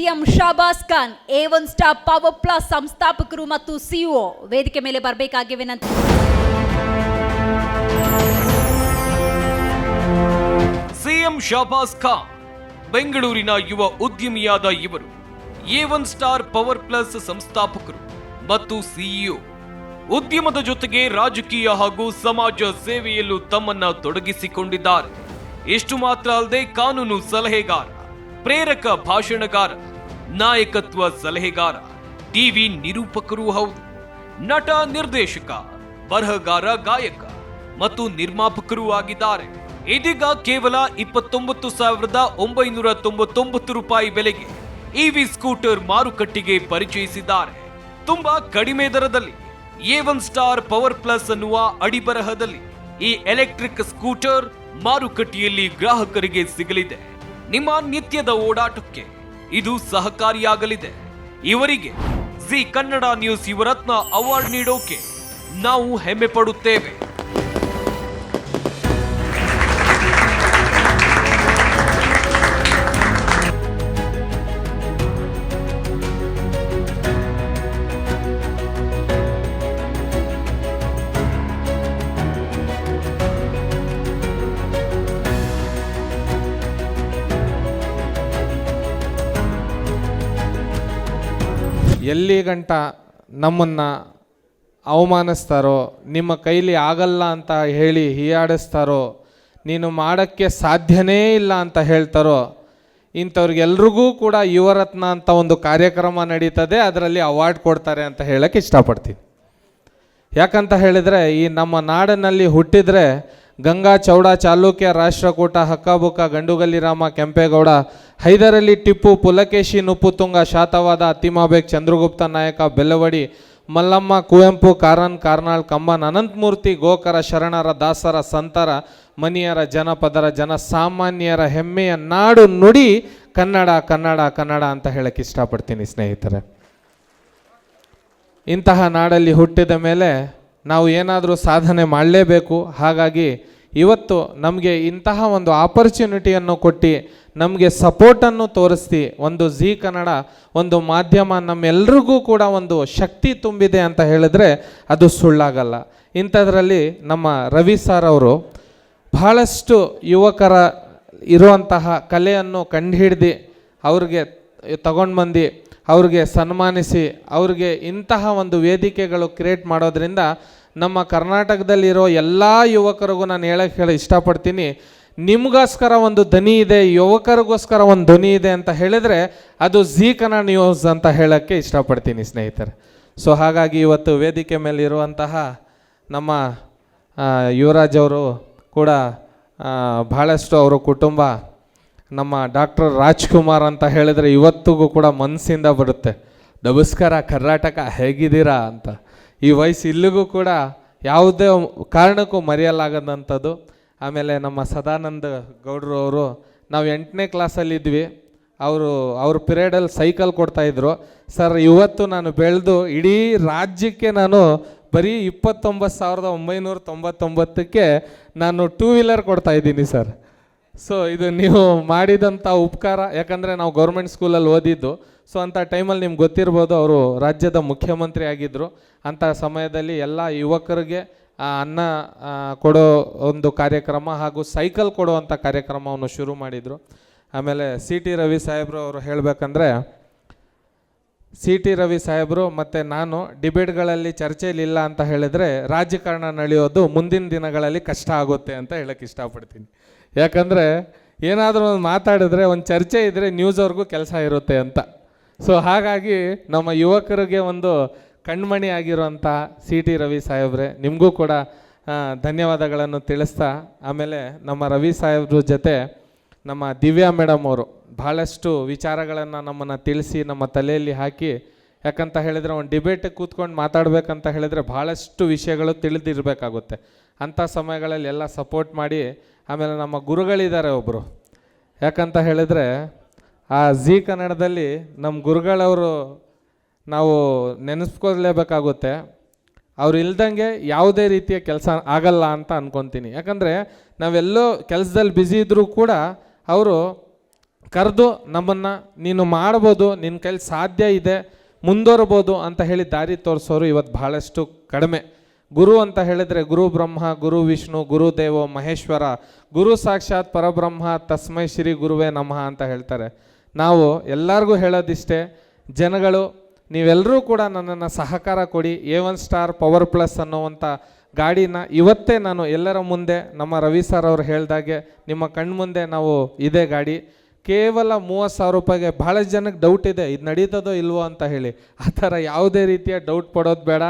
CM Shabas Khan A1 star power plus ಸಂಸ್ಥಾಪಕರು ಮತ್ತು CEO ವೇದಿಕೆ ಮೇಲೆ ಬರಬೇಕಾಗಿ ವಿನಂತಿ. ಸಿಎಂ ಶಾಬಾಸ್ ಖಾನ್ ಬೆಂಗಳೂರಿನ ಯುವ ಉದ್ಯಮಿಯಾದ ಇವರು A1 ಸ್ಟಾರ್ ಪವರ್ ಪ್ಲಸ್ ಸಂಸ್ಥಾಪಕರು ಮತ್ತು ಸಿಇಒ. ಉದ್ಯಮದ ಜೊತೆಗೆ ರಾಜಕೀಯ ಹಾಗೂ ಸಮಾಜ ಸೇವೆಯಲ್ಲೂ ತಮ್ಮನ್ನ ತೊಡಗಿಸಿಕೊಂಡಿದ್ದಾರೆ. ಇಷ್ಟು ಮಾತ್ರ ಅಲ್ಲದೆ ಕಾನೂನು ಸಲಹೆಗಾರ, ಪ್ರೇರಕ ಭಾಷಣಗಾರ, ನಾಯಕತ್ವ ಸಲಹೆಗಾರ, ಟಿವಿ ನಿರೂಪಕರೂ ಹೌದು, ನಟ, ನಿರ್ದೇಶಕ, ಬರಹಗಾರ, ಗಾಯಕ ಮತ್ತು ನಿರ್ಮಾಪಕರೂ ಆಗಿದ್ದಾರೆ. ಇದೀಗ ಕೇವಲ 29,999 ರೂಪಾಯಿ ಬೆಲೆಗೆ ಇವಿ ಸ್ಕೂಟರ್ ಮಾರುಕಟ್ಟೆಗೆ ಪರಿಚಯಿಸಿದ್ದಾರೆ. ತುಂಬಾ ಕಡಿಮೆ ದರದಲ್ಲಿ A1 ಸ್ಟಾರ್ ಪವರ್ ಪ್ಲಸ್ ಅನ್ನುವ ಅಡಿಬರಹದಲ್ಲಿ ಈ ಎಲೆಕ್ಟ್ರಿಕ್ ಸ್ಕೂಟರ್ ಮಾರುಕಟ್ಟೆಯಲ್ಲಿ ಗ್ರಾಹಕರಿಗೆ ಸಿಗಲಿದೆ. ನಿಮ್ಮ ನಿತ್ಯದ ಓಡಾಟಕ್ಕೆ ಇದು ಸಹಕಾರಿಯಾಗಲಿದೆ. ಇವರಿಗೆ Zee Kannada news Yuvaratna award ನೀಡೋಕೆ ನಾವು ಹೆಮ್ಮೆ ಪಡುತ್ತೇವೆ. ಎಲ್ಲಿ ಗಂಟ ನಮ್ಮನ್ನು ಅವಮಾನಿಸ್ತಾರೋ, ನಿಮ್ಮ ಕೈಲಿ ಆಗಲ್ಲ ಅಂತ ಹೇಳಿ ಹೀಯಾಡಿಸ್ತಾರೋ, ನೀನು ಮಾಡೋಕ್ಕೆ ಸಾಧ್ಯನೇ ಇಲ್ಲ ಅಂತ ಹೇಳ್ತಾರೋ, ಇಂಥವ್ರಿಗೆಲ್ರಿಗೂ ಕೂಡ ಯುವರತ್ನ ಅಂತ ಒಂದು ಕಾರ್ಯಕ್ರಮ ನಡೀತದೆ, ಅದರಲ್ಲಿ ಅವಾರ್ಡ್ ಕೊಡ್ತಾರೆ ಅಂತ ಹೇಳೋಕ್ಕೆ ಇಷ್ಟಪಡ್ತೀನಿ. ಯಾಕಂತ ಹೇಳಿದರೆ, ಈ ನಮ್ಮ ನಾಡಿನಲ್ಲಿ ಹುಟ್ಟಿದರೆ ಗಂಗಾ, ಚೌಡ, ಚಾಲುಕ್ಯ, ರಾಷ್ಟ್ರಕೂಟ, ಹಕ್ಕಬುಕ್ಕ, ಗಂಡುಗಲ್ಲಿ ರಾಮ, ಕೆಂಪೇಗೌಡ, ಹೈದರಲಿ, ಟಿಪ್ಪು, ಪುಲಕೇಶಿ, ನುಪ್ಪುತುಂಗ, ಶಾತವಾದ, ಅತಿಮಾಬೇಕ್, ಚಂದ್ರಗುಪ್ತ ನಾಯಕ, ಬೆಲ್ಲವಡಿ, ಮಲ್ಲಮ್ಮ, ಕುವೆಂಪು, ಕಾರನ್, ಕಾರ್ನಾಳ್, ಕಂಬನ್, ಅನಂತಮೂರ್ತಿ, ಗೋಕರ, ಶರಣರ, ದಾಸರ, ಸಂತರ, ಮನಿಯರ, ಜನಪದರ, ಜನಸಾಮಾನ್ಯರ ಹೆಮ್ಮೆಯ ನಾಡು ನುಡಿ ಕನ್ನಡ, ಕನ್ನಡ, ಕನ್ನಡ ಅಂತ ಹೇಳಕ್ಕೆ ಇಷ್ಟಪಡ್ತೀನಿ ಸ್ನೇಹಿತರೆ. ಇಂತಹ ನಾಡಲ್ಲಿ ಹುಟ್ಟಿದ ಮೇಲೆ ನಾವು ಏನಾದರೂ ಸಾಧನೆ ಮಾಡಲೇಬೇಕು. ಹಾಗಾಗಿ ಇವತ್ತು ನಮಗೆ ಇಂತಹ ಒಂದು ಆಪರ್ಚುನಿಟಿಯನ್ನು ಕೊಟ್ಟು ನಮಗೆ ಸಪೋರ್ಟನ್ನು ತೋರಿಸ್ತಿ ಒಂದು ಜಿ ಕನ್ನಡ ಒಂದು ಮಾಧ್ಯಮ ನಮ್ಮೆಲ್ರಿಗೂ ಕೂಡ ಒಂದು ಶಕ್ತಿ ತುಂಬಿದೆ ಅಂತ ಹೇಳಿದ್ರೆ ಅದು ಸುಳ್ಳಾಗಲ್ಲ. ಇಂಥದ್ರಲ್ಲಿ ನಮ್ಮ ರವಿ ಸರ್ ಅವರು ಬಹಳಷ್ಟು ಯುವಕರ ಇರುವಂತಹ ಕಲೆಯನ್ನು ಕಂಡುಹಿಡ್ದು ಅವ್ರಿಗೆ ತಗೊಂಡು ಬಂದು ಅವ್ರಿಗೆ ಸನ್ಮಾನಿಸಿ ಅವ್ರಿಗೆ ಇಂತಹ ಒಂದು ವೇದಿಕೆಗಳು ಕ್ರಿಯೇಟ್ ಮಾಡೋದ್ರಿಂದ ನಮ್ಮ ಕರ್ನಾಟಕದಲ್ಲಿರೋ ಎಲ್ಲ ಯುವಕರಿಗೂ ನಾನು ಹೇಳಕ್ಕೆ ಇಷ್ಟಪಡ್ತೀನಿ, ನಿಮಗೋಸ್ಕರ ಒಂದು ಧ್ವನಿ ಇದೆ, ಯುವಕರಿಗೋಸ್ಕರ ಒಂದು ಧ್ವನಿ ಇದೆ ಅಂತ ಹೇಳಿದರೆ ಅದು ಜಿ ಕನ್ನಡ ನ್ಯೂಸ್ ಅಂತ ಹೇಳೋಕ್ಕೆ ಇಷ್ಟಪಡ್ತೀನಿ ಸ್ನೇಹಿತರೆ. ಸೊ ಹಾಗಾಗಿ ಇವತ್ತು ವೇದಿಕೆ ಮೇಲೆ ಇರುವಂತಹ ನಮ್ಮ ಯುವರಾಜ್ ಅವರು ಕೂಡ ಭಾಳಷ್ಟು ಅವರ ಕುಟುಂಬ, ನಮ್ಮ ಡಾಕ್ಟರ್ ರಾಜ್ಕುಮಾರ್ ಅಂತ ಹೇಳಿದರೆ ಇವತ್ತಿಗೂ ಕೂಡ ಮನಸ್ಸಿಂದ ಬರುತ್ತೆ. ನಮಸ್ಕಾರ ಕರ್ನಾಟಕ, ಹೇಗಿದ್ದೀರಾ ಅಂತ. ಈ ವಯಸ್ಸು ಇಲ್ಲಿಗೂ ಕೂಡ ಯಾವುದೇ ಕಾರಣಕ್ಕೂ ಮರೆಯಲಾಗದಂಥದ್ದು. ಆಮೇಲೆ ನಮ್ಮ ಸದಾನಂದ ಗೌಡ್ರು ಅವರು, ನಾವು 8ನೇ ಕ್ಲಾಸಲ್ಲಿದ್ವಿ, ಅವ್ರ ಪಿರಿಯಡಲ್ಲಿ ಸೈಕಲ್ ಕೊಡ್ತಾಯಿದ್ರು ಸರ್. ಇವತ್ತು ನಾನು ಬೆಳೆದು ಇಡೀ ರಾಜ್ಯಕ್ಕೆ ನಾನು ಬರೀ 29,999ಕ್ಕೆ ನಾನು 2 ವೀಲರ್ ಕೊಡ್ತಾಯಿದ್ದೀನಿ ಸರ್. ಸೊ ಇದು ನೀವು ಮಾಡಿದಂಥ ಉಪಕಾರ. ಯಾಕಂದರೆ ನಾವು ಗೌರ್ಮೆಂಟ್ ಸ್ಕೂಲಲ್ಲಿ ಓದಿದ್ದು. ಸೊ ಅಂಥ ಟೈಮಲ್ಲಿ ನಿಮ್ಗೆ ಗೊತ್ತಿರ್ಬೋದು, ಅವರು ರಾಜ್ಯದ ಮುಖ್ಯಮಂತ್ರಿ ಆಗಿದ್ದರು. ಅಂಥ ಸಮಯದಲ್ಲಿ ಎಲ್ಲ ಯುವಕರಿಗೆ ಅನ್ನ ಕೊಡೋ ಒಂದು ಕಾರ್ಯಕ್ರಮ ಹಾಗೂ ಸೈಕಲ್ ಕೊಡುವಂಥ ಕಾರ್ಯಕ್ರಮವನ್ನು ಶುರು ಮಾಡಿದರು. ಆಮೇಲೆ CT ರವಿ ಸಾಹೇಬರು ಅವರು ಹೇಳಬೇಕಂದ್ರೆ, CT ರವಿ ಸಾಹೇಬರು ಮತ್ತು ನಾನು ಡಿಬೇಟ್ಗಳಲ್ಲಿ ಚರ್ಚೆಯಲ್ಲಿಲ್ಲ ಅಂತ ಹೇಳಿದರೆ ರಾಜಕಾರಣ ನಡೆಯೋದು ಮುಂದಿನ ದಿನಗಳಲ್ಲಿ ಕಷ್ಟ ಆಗುತ್ತೆ ಅಂತ ಹೇಳೋಕ್ಕೆ ಇಷ್ಟಪಡ್ತೀನಿ. ಯಾಕಂದರೆ ಏನಾದರೂ ಒಂದು ಮಾತಾಡಿದ್ರೆ ಒಂದು ಚರ್ಚೆ ಇದ್ದರೆ ನ್ಯೂಸವ್ರಿಗೂ ಕೆಲಸ ಇರುತ್ತೆ ಅಂತ. ಸೊ ಹಾಗಾಗಿ ನಮ್ಮ ಯುವಕರಿಗೆ ಒಂದು ಕಣ್ಮಣಿ ಆಗಿರುವಂಥ CT ರವಿ ಸಾಹೇಬ್ರೆ, ನಿಮಗೂ ಕೂಡ ಧನ್ಯವಾದಗಳನ್ನು ತಿಳಿಸ್ತಾ, ಆಮೇಲೆ ನಮ್ಮ ರವಿ ಸಾಹೇಬ್ರ ಜೊತೆ ನಮ್ಮ ದಿವ್ಯಾ ಮೇಡಮ್ ಅವರು ಭಾಳಷ್ಟು ವಿಚಾರಗಳನ್ನು ನಮ್ಮನ್ನು ತಿಳಿಸಿ ನಮ್ಮ ತಲೆಯಲ್ಲಿ ಹಾಕಿ, ಯಾಕಂತ ಹೇಳಿದರೆ ಒಂದು ಡಿಬೇಟಿಗೆ ಕೂತ್ಕೊಂಡು ಮಾತಾಡಬೇಕಂತ ಹೇಳಿದರೆ ಭಾಳಷ್ಟು ವಿಷಯಗಳು ತಿಳಿದಿರಬೇಕಾಗುತ್ತೆ. ಅಂಥ ಸಮಯಗಳಲ್ಲಿ ಎಲ್ಲ ಸಪೋರ್ಟ್ ಮಾಡಿ, ಆಮೇಲೆ ನಮ್ಮ ಗುರುಗಳಿದ್ದಾರೆ ಒಬ್ಬರು, ಯಾಕಂತ ಹೇಳಿದರೆ ಆ ಜಿ ಕನ್ನಡದಲ್ಲಿ ನಮ್ಮ ಗುರುಗಳವರು ನಾವು ನೆನೆಸ್ಕೊಳ್ಲೇಬೇಕಾಗುತ್ತೆ. ಅವ್ರು ಇಲ್ದಂಗೆ ಯಾವುದೇ ರೀತಿಯ ಕೆಲಸ ಆಗಲ್ಲ ಅಂತ ಅಂದ್ಕೊತೀನಿ. ಯಾಕಂದರೆ ನಾವೆಲ್ಲೋ ಕೆಲಸದಲ್ಲಿ ಬ್ಯುಸಿ ಇದ್ದರೂ ಕೂಡ ಅವರು ಕರೆದು ನಮ್ಮನ್ನು ನೀನು ಮಾಡ್ಬೋದು, ನಿನ್ನ ಕೈಲಿ ಸಾಧ್ಯ ಇದೆ, ಮುಂದುವರ್ಬೋದು ಅಂತ ಹೇಳಿ ದಾರಿ ತೋರಿಸೋರು ಇವತ್ತು ಬಹಳಷ್ಟು ಕಡಿಮೆ. ಗುರು ಅಂತ ಹೇಳಿದರೆ ಗುರು ಬ್ರಹ್ಮ, ಗುರು ವಿಷ್ಣು, ಗುರು ದೇವೋ ಮಹೇಶ್ವರ, ಗುರು ಸಾಕ್ಷಾತ್ ಪರಬ್ರಹ್ಮ, ತಸ್ಮೈ ಶ್ರೀ ಗುರುವೇ ನಮಃ ಅಂತ ಹೇಳ್ತಾರೆ. ನಾವು ಎಲ್ಲರಿಗೂ ಹೇಳೋದಿಷ್ಟೇ, ಜನಗಳು ನೀವೆಲ್ಲರೂ ಕೂಡ ನನ್ನನ್ನು ಸಹಕಾರ ಕೊಡಿ. A1 ಸ್ಟಾರ್ ಪವರ್ ಪ್ಲಸ್ ಅನ್ನುವಂಥ ಗಾಡಿನ ಇವತ್ತೇ ನಾನು ಎಲ್ಲರ ಮುಂದೆ ನಮ್ಮ ರವಿ ಸರ್ ಅವರು ಹೇಳ್ದಾಗೆ ನಿಮ್ಮ ಕಣ್ಮುಂದೆ ನಾವು ಇದೇ ಗಾಡಿ ಕೇವಲ 30,000 ರೂಪಾಯಿಗೆ. ಭಾಳ ಜನಕ್ಕೆ ಡೌಟ್ ಇದೆ, ಇದು ನಡೀತದೋ ಇಲ್ವೋ ಅಂತ ಹೇಳಿ. ಆ ಥರ ಯಾವುದೇ ರೀತಿಯ ಡೌಟ್ ಪಡೋದು ಬೇಡ.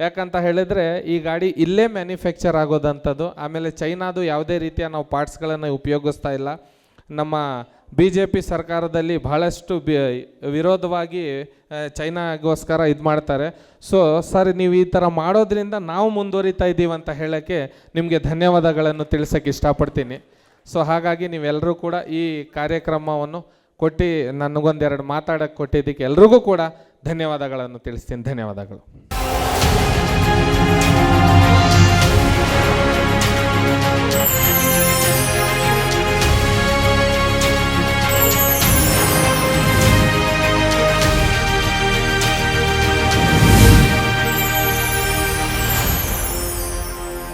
ಯಾಕಂತ ಹೇಳಿದರೆ ಈ ಗಾಡಿ ಇಲ್ಲೇ ಮ್ಯಾನುಫ್ಯಾಕ್ಚರ್ ಆಗೋದಂಥದ್ದು. ಆಮೇಲೆ ಚೈನಾದು ಯಾವುದೇ ರೀತಿಯ ನಾವು ಪಾರ್ಟ್ಸ್ಗಳನ್ನು ಉಪಯೋಗಿಸ್ತಾ ಇಲ್ಲ. ನಮ್ಮ BJP ಸರ್ಕಾರದಲ್ಲಿ ಬಹಳಷ್ಟು ವಿರೋಧವಾಗಿ ಚೈನಾಗೋಸ್ಕರ ಇದು ಮಾಡ್ತಾರೆ. ಸೊ ಸರ್, ನೀವು ಈ ಥರ ಮಾಡೋದ್ರಿಂದ ನಾವು ಮುಂದುವರಿತಾ ಇದ್ದೀವಿ ಅಂತ ಹೇಳೋಕ್ಕೆ ನಿಮಗೆ ಧನ್ಯವಾದಗಳನ್ನು ತಿಳಿಸೋಕ್ಕೆ ಇಷ್ಟಪಡ್ತೀನಿ. ಸೊ ಹಾಗಾಗಿ ನೀವೆಲ್ಲರೂ ಕೂಡ ಈ ಕಾರ್ಯಕ್ರಮವನ್ನು ಕೊಟ್ಟು ನನಗೊಂದೆರಡು ಮಾತಾಡೋಕ್ಕೆ ಕೊಟ್ಟಿದ್ದಕ್ಕೆ ಎಲ್ರಿಗೂ ಕೂಡ ಧನ್ಯವಾದಗಳನ್ನು ತಿಳಿಸ್ತೀನಿ. ಧನ್ಯವಾದಗಳು.